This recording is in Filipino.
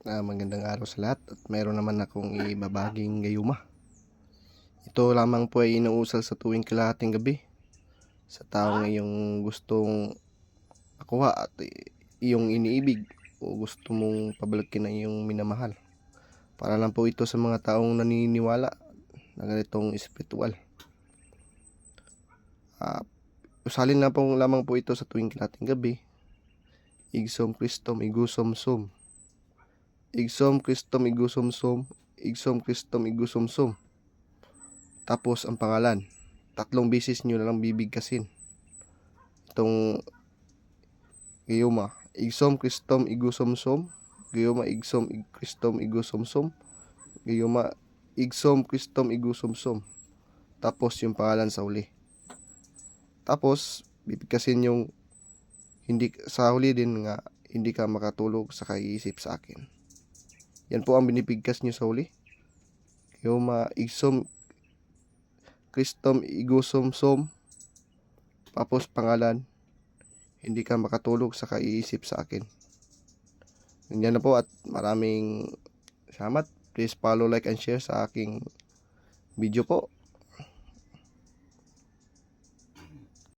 Magandang araw sa lahat at mayroon naman akong ibabaging gayuma. Ito lamang po ay inuusal sa tuwing kalahating gabi sa taong iyong gustong makuha at iyong iniibig o gusto mong pabalikin ang iyong minamahal. Para lang po ito sa mga taong naniniwala na ganitong espiritual. Usalin na po lamang po ito sa tuwing kalahating gabi. Igsom Kristom igusomsom. Igsom Kristom igusomsom. Igsom Kristom igusomsom. Tapos ang pangalan. 3 beses nyo na lang bibigkasin itong gayuma. Igsom Kristom igusomsom. Gayuma igsom Kristom igusomsom. Gayuma igsom Kristom igusomsom. Tapos yung pangalan sa huli. Tapos bibigkasin yung hindi sa huli din nga hindi ka makatulog sa kaiisip sa akin. Yan po ang binibigkas nyo sa huli. Gayuma igsom Kristom igusomsom. Tapos pangalan, hindi ka makatulog sa kaiisip sa akin. Ganyan na po at maraming salamat. Please follow, like, and share sa aking video po.